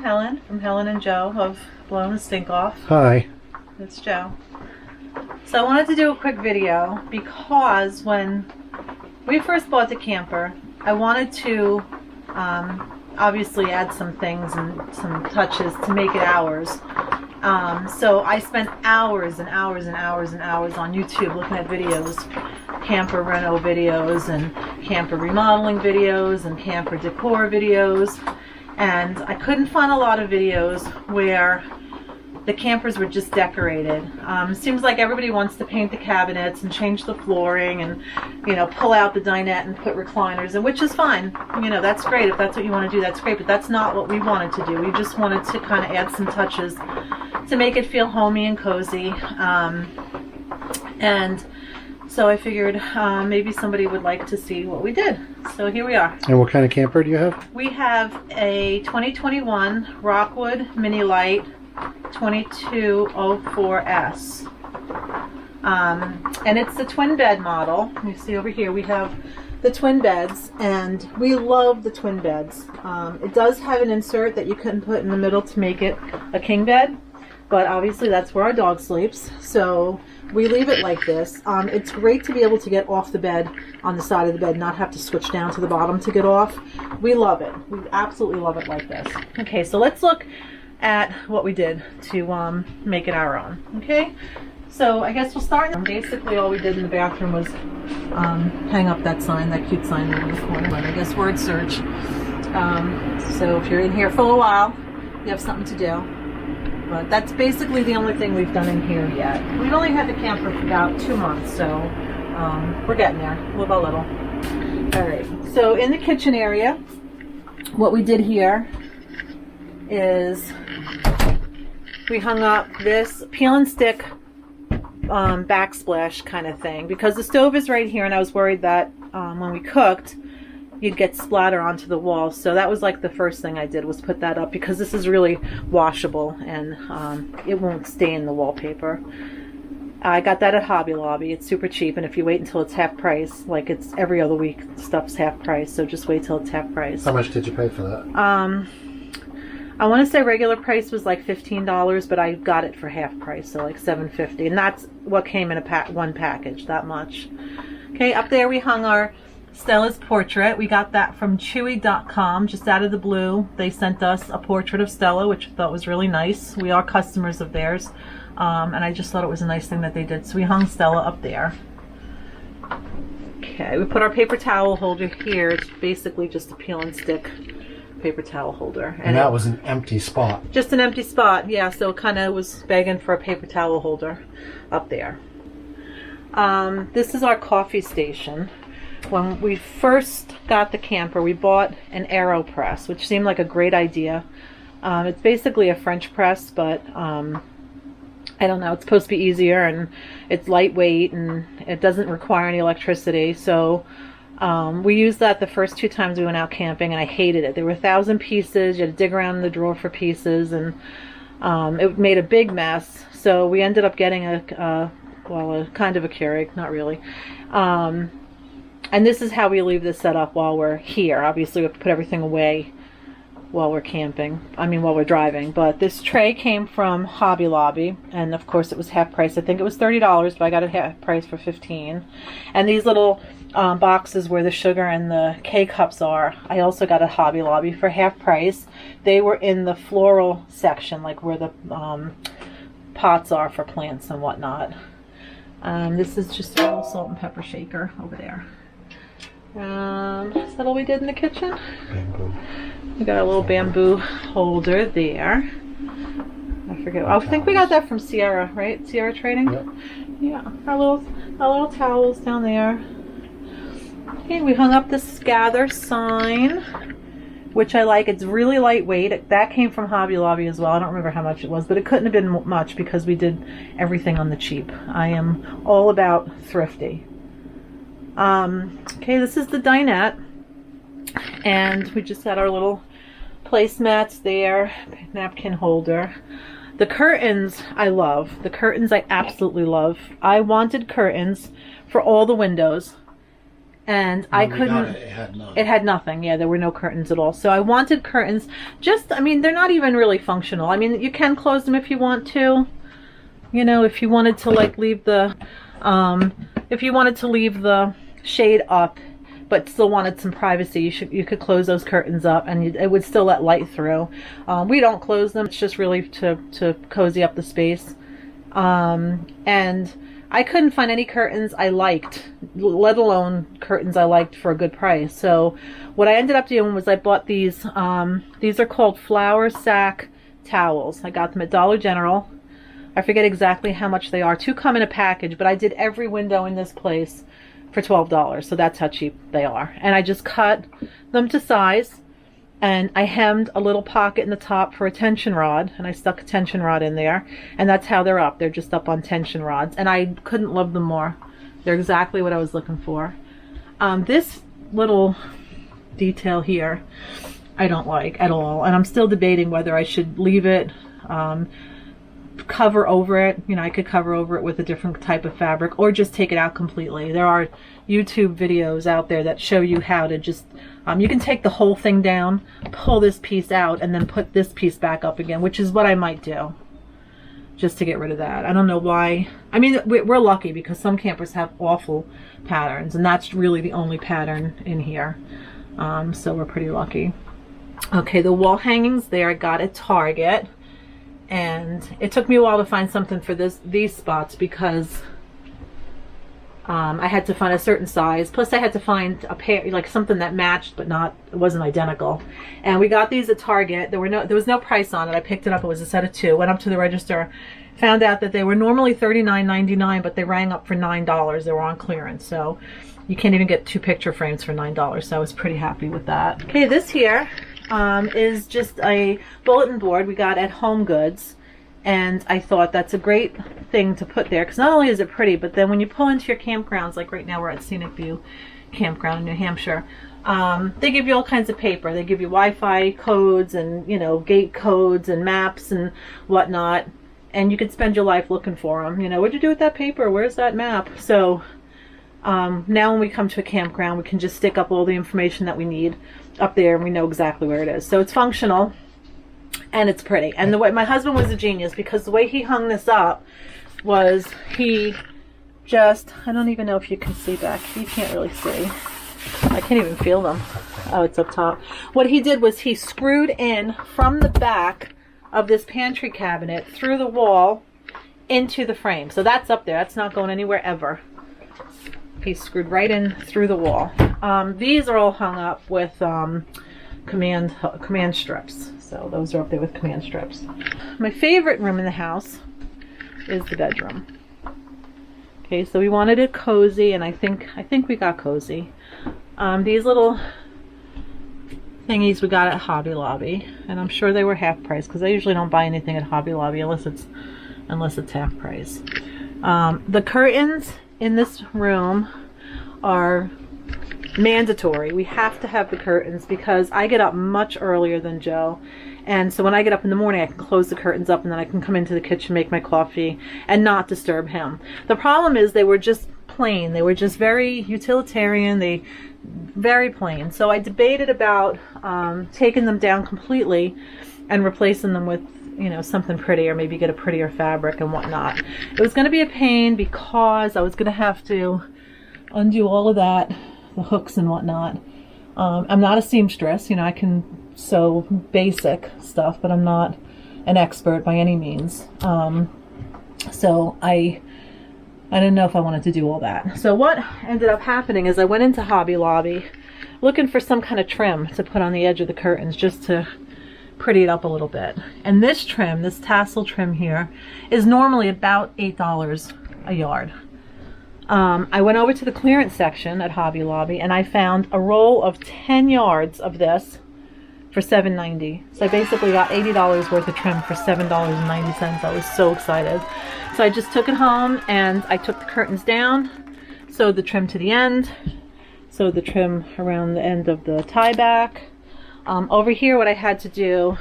Helen from Helen and Joe of Blowing the Stink Off. Hi. It's Joe. So I wanted to do a quick video because when we first bought the camper, I wanted to obviously add some things and some touches to make it ours. So I spent hours and hours and hours and hours on YouTube looking at videos, camper reno videos and camper remodeling videos and camper decor videos, and I couldn't find a lot of videos where the campers were just decorated. Seems like everybody wants to paint the cabinets and change the flooring and, you know, pull out the dinette and put recliners in, which is fine. You know, that's great. If that's what you want to do, that's great. But that's not what we wanted to do. We just wanted to kind of add some touches to make it feel homey and cozy. And so I figured maybe somebody would like to see what we did. So here we are. And what kind of camper do you have? We have a 2021 Rockwood Mini-Lite 2204S. And it's the twin bed model. You see over here we have the twin beds, and we love the twin beds. It does have an insert that you can put in the middle to make it a king bed, but obviously that's where our dog sleeps, so we leave it like this. It's great to be able to get off the bed on the side of the bed, not have to switch down to the bottom to get off. We love it. We absolutely love it like this. Okay, so let's look at what we did to make it our own. Okay, so I guess we'll start. Basically all we did in the bathroom was hang up that sign, that cute sign there in the corner, and I guess word search. So if you're in here for a while, you have something to do. But that's basically the only thing we've done in here yet. We've only had the camper for about 2 months, so we're getting there, little by little. Alright, so in the kitchen area, what we did here is we hung up this peel and stick backsplash kind of thing, because the stove is right here and I was worried that when we cooked you'd get splatter onto the wall. So that was like the first thing I did, was put that up, because this is really washable and it won't stain the wallpaper. I got that at Hobby Lobby. It's super cheap, and if you wait until it's half price, like it's every other week stuff's half price, so just wait till it's half price. How much did you pay for that? I want to say regular price was like $15, but I got it for half price, so like $7.50, and that's what came in a one package, that much. Okay, up there we hung our Stella's portrait. We got that from Chewy.com, just out of the blue. They sent us a portrait of Stella, which I thought was really nice. We are customers of theirs, and I just thought it was a nice thing that they did. So we hung Stella up there. Okay, we put our paper towel holder here. It's basically just a peel and stick paper towel holder. And that was an empty spot. Just an empty spot, yeah, so it kind of was begging for a paper towel holder up there. This is our coffee station. When we first got the camper, we bought an AeroPress, which seemed like a great idea. It's basically a French press, but I don't know, it's supposed to be easier, and it's lightweight and it doesn't require any electricity. So we used that the first 2 times we went out camping, and I hated it. There were 1,000 pieces. You had to dig around in the drawer for pieces, and it made a big mess. So we ended up getting a kind of a Keurig, not really. And this is how we leave this set up while we're here. Obviously we have to put everything away while we're camping. I mean while we're driving. But this tray came from Hobby Lobby, and of course it was half price. I think it was $30, but I got it half price for $15. And these little boxes where the sugar and the K-cups are, I also got at Hobby Lobby for half price. They were in the floral section, like where the pots are for plants and whatnot. This is just a little salt and pepper shaker over there. Is that all we did in the kitchen? Bamboo. We got a little bamboo holder there. I forget. I think we got that from Sierra, right? Sierra Trading? Yep. Yeah. Our little towels down there. Okay, we hung up this Gather sign, which I like. It's really lightweight. That came from Hobby Lobby as well. I don't remember how much it was, but it couldn't have been much because we did everything on the cheap. I am all about thrifty. Okay, this is the dinette, and we just had our little placemats there, napkin holder. The curtains I love. The curtains I absolutely love. I wanted curtains for all the windows, And When I we couldn't. got it, it had none. It had nothing. Yeah, there were no curtains at all. So I wanted curtains. Just, I mean, they're not even really functional. I mean, you can close them if you want to. You know, if you wanted to like leave the, if you wanted to leave the shade up, but still wanted some privacy, you could close those curtains up, and it would still let light through. We don't close them. It's just really to cozy up the space. And I couldn't find any curtains I liked, let alone curtains I liked for a good price. So what I ended up doing was I bought these. These are called flour sack towels. I got them at Dollar General. I forget exactly how much they are. 2 come in a package, but I did every window in this place for $12. So that's how cheap they are. And I just cut them to size, and I hemmed a little pocket in the top for a tension rod, and I stuck a tension rod in there, and that's how they're up. They're just up on tension rods, and I couldn't love them more. They're exactly what I was looking for. This little detail here I don't like at all, and I'm still debating whether I should leave it, cover over it. You know, I could cover over it with a different type of fabric, or just take it out completely. There are YouTube videos out there that show you how to just, you can take the whole thing down, pull this piece out, and then put this piece back up again, which is what I might do, just to get rid of that. I don't know why. I mean, we're lucky because some campers have awful patterns, and that's really the only pattern in here. So we're pretty lucky. Okay, the wall hangings there I got at Target. And it took me a while to find something for these spots because I had to find a certain size. Plus I had to find a pair, like something that matched but it wasn't identical. And we got these at Target. There was no price on it. I picked it up. It was a set of 2. Went up to the register, found out that they were normally $39.99, but they rang up for $9. They were on clearance. So you can't even get 2 picture frames for $9. So I was pretty happy with that. Okay, this here is just a bulletin board we got at Home Goods, and I thought that's a great thing to put there because not only is it pretty, but then when you pull into your campgrounds, like right now we're at Scenic View Campground in New Hampshire, they give you all kinds of paper. They give you Wi-Fi codes and, you know, gate codes and maps and whatnot, and you could spend your life looking for them. You know, what'd you do with that paper? Where's that map? So now when we come to a campground, we can just stick up all the information that we need up there, and we know exactly where it is. So it's functional and it's pretty. And the way my husband was a genius, because the way he hung this up was he just, I don't even know if you can see back. You can't really see. I can't even feel them. Oh, it's up top. What he did was he screwed in from the back of this pantry cabinet through the wall into the frame. So that's up there. That's not going anywhere ever. He screwed right in through the wall. These are all hung up with command strips. So those are up there with command strips. My favorite room in the house is the bedroom. Okay, so we wanted it cozy, and I think we got cozy. These little thingies we got at Hobby Lobby, and I'm sure they were half price because I usually don't buy anything at Hobby Lobby unless it's half price. The curtains in this room are mandatory. We have to have the curtains because I get up much earlier than Joe, and so when I get up in the morning I can close the curtains up, and then I can come into the kitchen, make my coffee, and not disturb him. The problem is they were just plain. They were just very utilitarian. Very plain. So I debated about taking them down completely and replacing them with, you know, something pretty, or maybe get a prettier fabric and whatnot. It was going to be a pain because I was going to have to undo all of that, the hooks and whatnot. I'm not a seamstress, you know, I can sew basic stuff, but I'm not an expert by any means. So I didn't know if I wanted to do all that. So what ended up happening is I went into Hobby Lobby looking for some kind of trim to put on the edge of the curtains just to pretty it up a little bit. And this trim, this tassel trim here, is normally about $8 a yard. I went over to the clearance section at Hobby Lobby and I found a roll of 10 yards of this for $7.90. So I basically got $80 worth of trim for $7.90. I was so excited. So I just took it home and I took the curtains down, sewed the trim to the end, sewed the trim around the end of the tie back. Over here what I had to do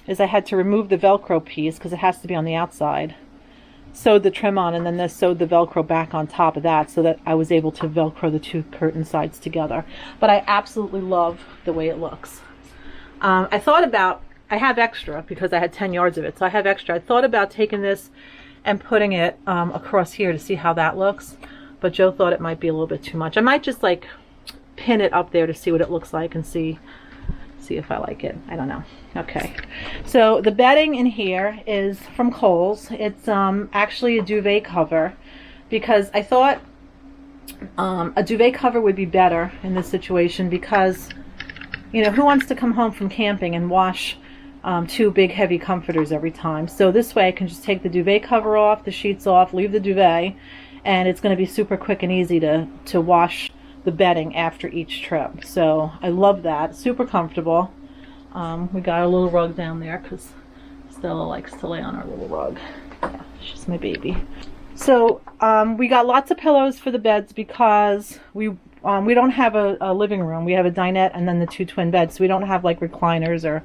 is I had to remove the Velcro piece because it has to be on the outside. sewed the trim on and then this sewed the Velcro back on top of that so that I was able to Velcro the two curtain sides together. But I absolutely love the way it looks. I thought about, I have extra because I had 10 yards of it, so I have extra. I thought about taking this and putting it across here to see how that looks, but Joe thought it might be a little bit too much. I might just like pin it up there to see what it looks like and see if I like it. I don't know. Okay, so the bedding in here is from Kohl's. It's actually a duvet cover because I thought a duvet cover would be better in this situation because, you know, who wants to come home from camping and wash two big heavy comforters every time? So this way I can just take the duvet cover off, the sheets off, leave the duvet, and it's going to be super quick and easy to wash the bedding after each trip. So I love that. Super comfortable. We got a little rug down there because Stella likes to lay on our little rug. Yeah, she's my baby. So we got lots of pillows for the beds because we don't have a living room. We have a dinette and then the two twin beds. So we don't have like recliners or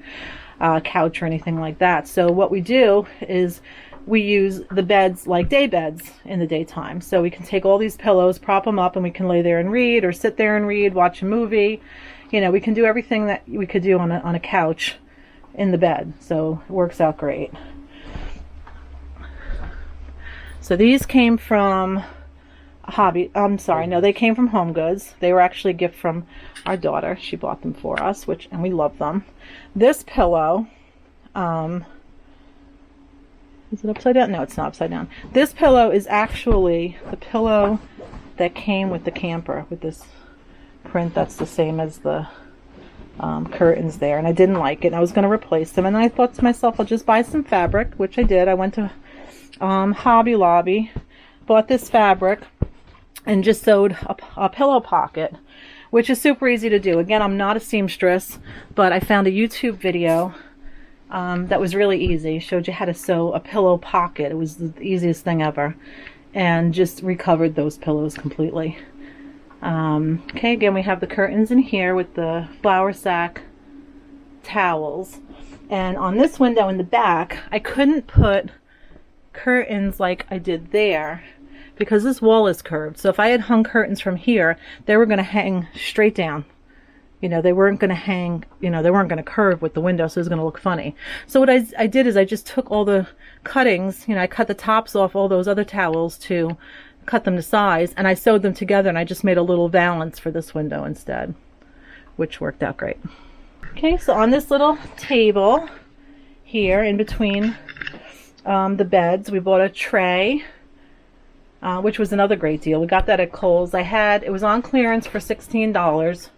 couch or anything like that. So what we do is we use the beds like day beds in the daytime. So we can take all these pillows, prop them up, and we can lay there and read or sit there and read, watch a movie. You know, we can do everything that we could do on a couch in the bed. So it works out great. So these came from they came from Home Goods. They were actually a gift from our daughter. She bought them for us, and we love them. This pillow, is it upside down? No, it's not upside down. This pillow is actually the pillow that came with the camper, with this print that's the same as the curtains there, and I didn't like it, and I was going to replace them, and then I thought to myself, I'll just buy some fabric, which I did. I went to Hobby Lobby, bought this fabric, and just sewed a pillow pocket, which is super easy to do. Again, I'm not a seamstress, but I found a YouTube video that was really easy. Showed you how to sew a pillow pocket. It was the easiest thing ever, and just recovered those pillows completely. Okay, again, we have the curtains in here with the flour sack towels, and on this window in the back I couldn't put curtains like I did there because this wall is curved. So if I had hung curtains from here, they were going to hang straight down. You know, they weren't going to hang, you know, they weren't going to curve with the window, so it was going to look funny. So what I did is I just took all the cuttings, you know, I cut the tops off all those other towels to cut them to size, and I sewed them together, and I just made a little valance for this window instead, which worked out great. Okay, so on this little table here in between the beds, we bought a tray, which was another great deal. We got that at Kohl's. It was on clearance for $16.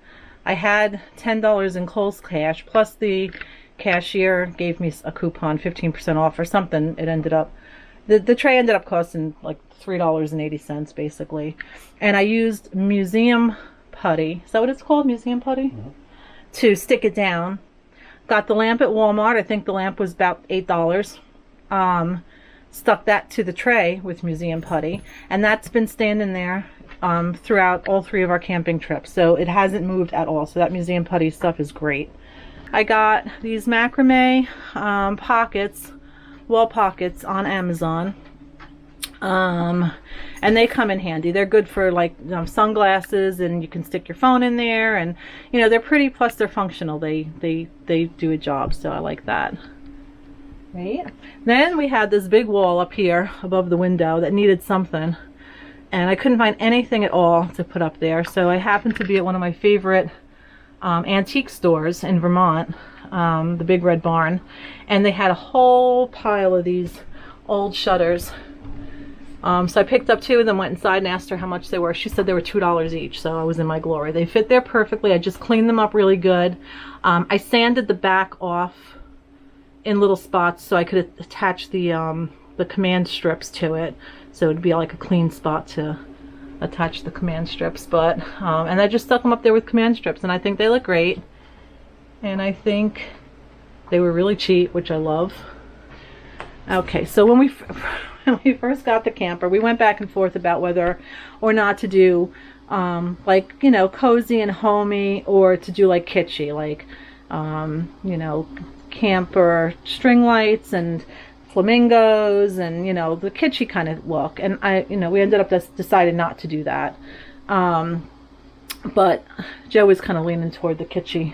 I had $10 in Kohl's cash, plus the cashier gave me a coupon, 15% off or something. It ended up, the tray ended up costing like $3.80 basically. And I used museum putty, is that what it's called, museum putty? Mm-hmm. To stick it down. Got the lamp at Walmart. I think the lamp was about $8. Stuck that to the tray with museum putty, and that's been standing there throughout all 3 of our camping trips, so it hasn't moved at all. So that museum putty stuff is great. I got these macrame pockets, wall pockets on Amazon, and they come in handy. They're good for like sunglasses, and you can stick your phone in there, and you know, they're pretty, plus they're functional. They do a job, so I like that. Right. Then we had this big wall up here above the window that needed something, and I couldn't find anything at all to put up there. So I happened to be at one of my favorite antique stores in Vermont, the Big Red Barn, and they had a whole pile of these old shutters. So I picked up 2 of them, went inside and asked her how much they were. She said they were $2 each, so I was in my glory. They fit there perfectly. I just cleaned them up really good. I sanded the back off in little spots so I could attach the command strips to it, so it'd be like a clean spot to attach the command strips. But and I just stuck them up there with command strips, and I think they look great, and I think they were really cheap, which I love. Okay, so when we first got the camper, we went back and forth about whether or not to do like, you know, cozy and homey, or to do like kitschy, like you know, camper string lights and flamingos and, you know, the kitschy kind of look. And we ended up just deciding not to do that. But Joe was kind of leaning toward the kitschy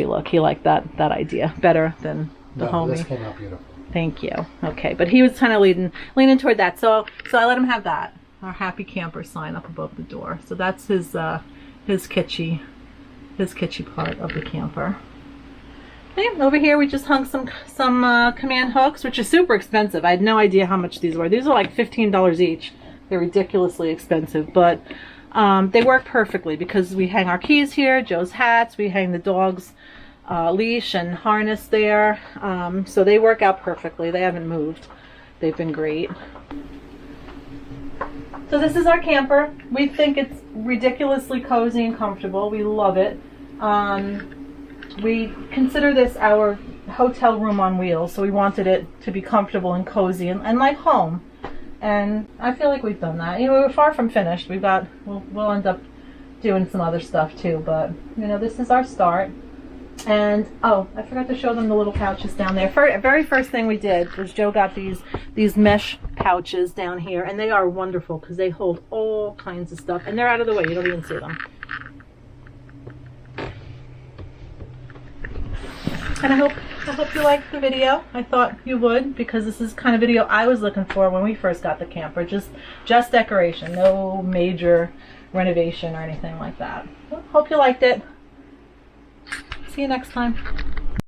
look. He liked that idea better than the homey. This came out beautiful. Thank you. Okay, but he was kind of leaning toward that. So I let him have that. Our happy camper sign up above the door. So that's his kitschy part of the camper. Okay, over here we just hung some command hooks, which is super expensive. I had no idea how much these were. These are like $15 each. They're ridiculously expensive, but they work perfectly because we hang our keys here, Joe's hats, we hang the dog's leash and harness there. So they work out perfectly. They haven't moved. They've been great. So this is our camper. We think it's ridiculously cozy and comfortable. We love it. We consider this our hotel room on wheels, so we wanted it to be comfortable and cozy and like home. And I feel like we've done that. You know, we're far from finished. We'll end up doing some other stuff too, but you know, this is our start. And oh, I forgot to show them the little pouches down there. Very first thing we did was Joe got these mesh pouches down here, and they are wonderful because they hold all kinds of stuff, and they're out of the way. You don't even see them. And I hope you liked the video. I thought you would, because this is the kind of video I was looking for when we first got the camper. Just decoration, no major renovation or anything like that. Well, hope you liked it. See you next time.